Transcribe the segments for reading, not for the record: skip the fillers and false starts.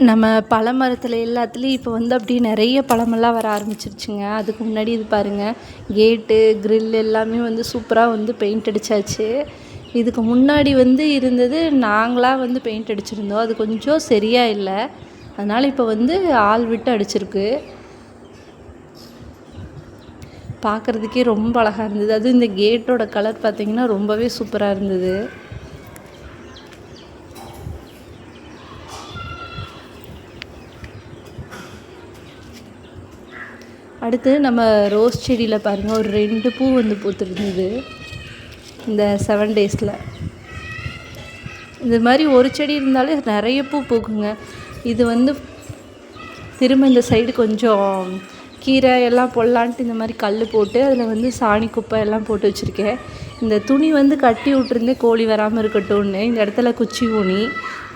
நம்ம பழ மரத்தில் எல்லாத்துலேயும் இப்போ வந்து அப்படியே நிறைய பழமெல்லாம் வர ஆரம்பிச்சிருச்சுங்க. அதுக்கு முன்னாடி இது பாருங்கள், கேட்டு கிரில் எல்லாமே வந்து சூப்பராக வந்து பெயிண்ட் அடித்தாச்சு. இதுக்கு முன்னாடி வந்து இருந்தது நாங்களாக வந்து பெயிண்ட் அடிச்சிருந்தோம். அது கொஞ்சம் சரியாக இல்லை, அதனால் இப்போ வந்து ஆள் விட்டு அடிச்சிருக்கு. பார்க்குறதுக்கே ரொம்ப அழகாக இருந்தது. அதுவும் இந்த கேட்டோட கலர் பார்த்திங்கன்னா ரொம்பவே சூப்பராக இருந்தது. அடுத்து நம்ம ரோஸ் செடியில் பாருங்கள், ஒரு 2 பூ வந்து பூத்துருந்தது இந்த 7 டேஸில். இது மாதிரி ஒரு செடி இருந்தாலே நிறைய பூ பூக்குங்க. இது வந்து திரும்ப இந்த சைடு கொஞ்சம் கீரை எல்லாம் போடலான்ட்டு இந்த மாதிரி கல் போட்டு அதில் வந்து சாணி குப்பை எல்லாம் போட்டு வச்சுருக்கேன். இந்த துணி வந்து கட்டி விட்டுருந்தேன் கோழி வராமல் இருக்கட்டும்னு. இந்த இடத்துல குச்சி ஊனி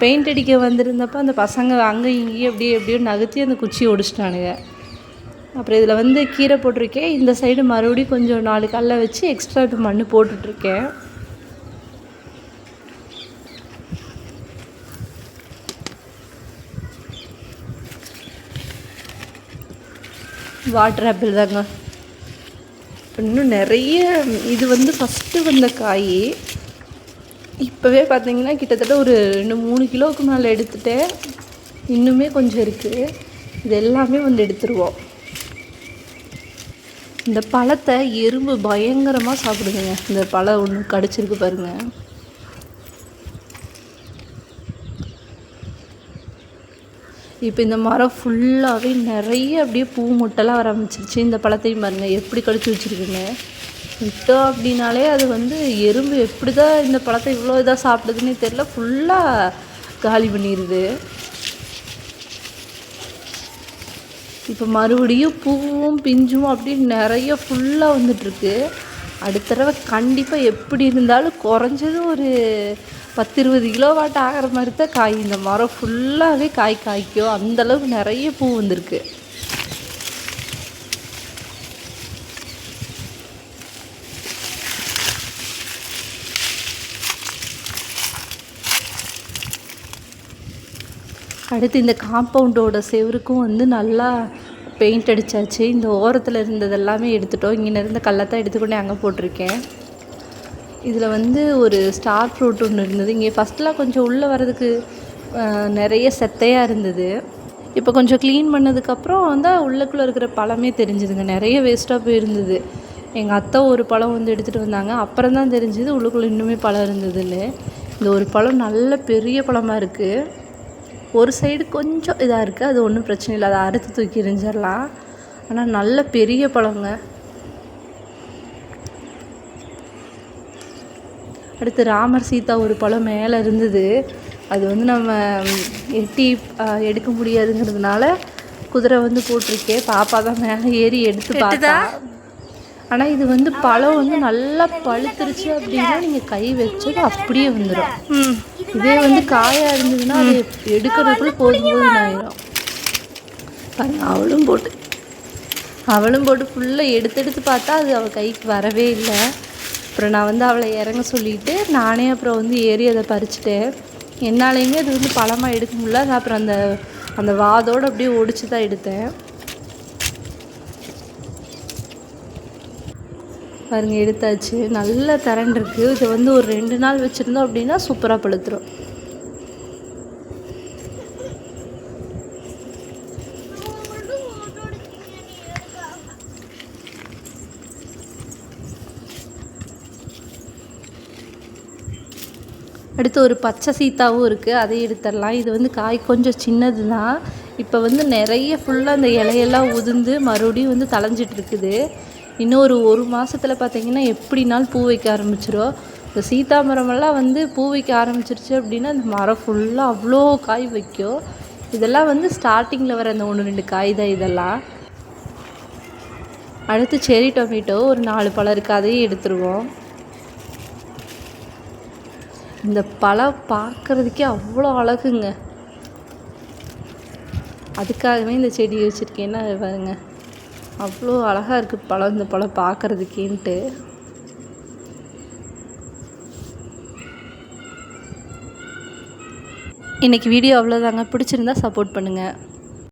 பெயிண்ட் அடிக்க வந்திருந்தப்போ அந்த பசங்க அங்கே இங்கேயும் எப்படியோ நகர்த்தி அந்த குச்சியை ஒடிச்சிட்டானுங்க. அப்புறம் இதில் வந்து கீரை போட்டிருக்கேன். இந்த சைடு மறுபடியும் கொஞ்சம் 4 கல்லை வச்சு எக்ஸ்ட்ரா இப்போ மண் போட்டுட்ருக்கேன். வாட்டர் ஆப்பிள் தாங்க. இன்னும் நிறைய இது வந்து ஃபஸ்ட்டு வந்த காய். இப்போவே பார்த்திங்கன்னா கிட்டத்தட்ட ஒரு 3 கிலோவுக்கு மேலே எடுத்துட்டேன். இன்னுமே கொஞ்சம் இருக்குது. இது எல்லாமே வந்து எடுத்துருவோம். இந்த பழத்தை எறும்பு பயங்கரமாக சாப்பிடுதுங்க. இந்த பழம் ஒன்று கடிச்சிருக்கு பாருங்கள். இப்போ இந்த மரம் ஃபுல்லாகவே நிறைய அப்படியே பூ முட்டைலாம் வர ஆரம்பிச்சிருச்சு. இந்த பழத்தையும் பாருங்கள் எப்படி கடிச்சு வச்சுருக்குங்க. விட்டோம் அப்படின்னாலே அது வந்து எறும்பு எப்படி தான் இந்த பழத்தை இவ்வளோ இதாக சாப்பிடுதுன்னே தெரில, ஃபுல்லாக காலி பண்ணிடுது. இப்போ மறுபடியும் பூவும் பிஞ்சும் அப்படின்னு நிறைய ஃபுல்லாக வந்துட்டுருக்கு. அடுத்த தடவை கண்டிப்பாக எப்படி இருந்தாலும் குறைஞ்சது ஒரு 10-20 கிலோவாட் ஆகிற மாதிரி தான் காய். இந்த மரம் ஃபுல்லாகவே காய்க்கும். அந்தளவுக்கு நிறைய பூ வந்திருக்கு. அடுத்து இந்த காம்பவுண்டோட செவருக்கும் வந்து நல்லா பெயிண்ட் அடித்தாச்சு. இந்த ஓரத்தில் இருந்தது எல்லாமே எடுத்துட்டோம். இங்கே இருந்த கல்லைத்தான் எடுத்துக்கொண்டே அங்கே போட்டிருக்கேன். இதில் வந்து ஒரு ஸ்டார் ஃப்ரூட் ஒன்று இருந்தது. இங்கே ஃபஸ்ட்டெலாம் கொஞ்சம் உள்ளே வர்றதுக்கு நிறைய செத்தையாக இருந்தது. இப்போ கொஞ்சம் க்ளீன் பண்ணதுக்கப்புறம் வந்து உள்ளுக்குள்ளே இருக்கிற பழமே தெரிஞ்சுதுங்க. நிறைய வேஸ்ட்டாக போயிருந்தது. எங்கள் அத்தை ஒரு பழம் வந்து எடுத்துகிட்டு வந்தாங்க. அப்புறம் தான் தெரிஞ்சுது உள்ளுக்குள்ளே இன்னுமே பழம் இருந்ததுன்னு. இந்த ஒரு பழம் நல்ல பெரிய பழமாக இருக்குது. ஒரு சைடு கொஞ்சம் இதாக இருக்குது, அது ஒன்றும் பிரச்சனை இல்லை, அதை அறுத்து தூக்கி எறிஞ்சிடலாம். ஆனால் நல்ல பெரிய பழங்க. அடுத்து ராமர் சீதா ஒரு பழம் மேலே இருந்தது. அது வந்து நம்ம எட்டி எடுக்க முடியாதுங்கிறதுனால குதிரை வந்து போட்டிருக்கேன். பாப்பா தான் மேலே ஏறி எடுத்து பார்த்தா. ஆனால் இது வந்து பழம் வந்து நல்லா பழுத்துருச்சு அப்படின்னா நீங்கள் கை வச்சது அப்படியே வந்துடும். இதே வந்து காயாக இருந்ததுன்னா அது எடுக்கிறதுக்குள்ள போதும் ஆயிடும். பாருங்க, அவளும் போட்டு ஃபுல்லாக எடுத்து பார்த்தா அது அவள் கைக்கு வரவே இல்லை. அப்புறம் நான் வந்து அவளை இறங்க சொல்லிவிட்டு நானே அப்புறம் வந்து ஏறி அதை பறிச்சிட்டேன். என்னாலையுமே அது வந்து பழமாக எடுக்க முடியல. அது அப்புறம் அந்த வாதோடு அப்படியே ஒடிச்சு தான் எடுத்தேன். பாருங்கள், எடுத்தாச்சு. நல்ல திரண்டு இருக்குது. இதை வந்து ஒரு 2 நாள் வச்சுருந்தோம் அப்படின்னா சூப்பராக பழுத்துரும். அடுத்து ஒரு பச்சை சீத்தாவும் இருக்குது, அதை எடுத்துடலாம். இது வந்து காய் கொஞ்சம் சின்னது தான். இப்போ வந்து நிறைய ஃபுல்லாக அந்த இலையெல்லாம் உதிர்ந்து மறுபடியும் வந்து தளைஞ்சிட்டு இருக்குது. இன்னும் ஒரு மாதத்தில் பார்த்திங்கன்னா எப்படினாலும் பூ வைக்க ஆரம்பிச்சிடும். இந்த சீத்தா மரமெல்லாம் வந்து பூ வைக்க ஆரம்பிச்சிருச்சு அப்படின்னா அந்த மரம் ஃபுல்லாக அவ்வளோ காய் வைக்கும். இதெல்லாம் வந்து ஸ்டார்டிங்கில் வர அந்த 1-2 காய் தான் இதெல்லாம். அடுத்து செரி டொமேட்டோ ஒரு 4 பழம் இருக்குது, அதையும் எடுத்துருவோம். இந்த பழம் பார்க்குறதுக்கே அவ்வளோ அழகுங்க. அதுக்காகவே இந்த செடி வச்சுருக்கேன்னா பாருங்க, அவ்வளோ அழகாக இருக்குது பழம். இந்த பழம் பார்க்குறதுக்கேன்ட்டு இன்றைக்கி வீடியோ அவ்வளோதாங்க. பிடிச்சிருந்தா சப்போர்ட் பண்ணுங்கள்.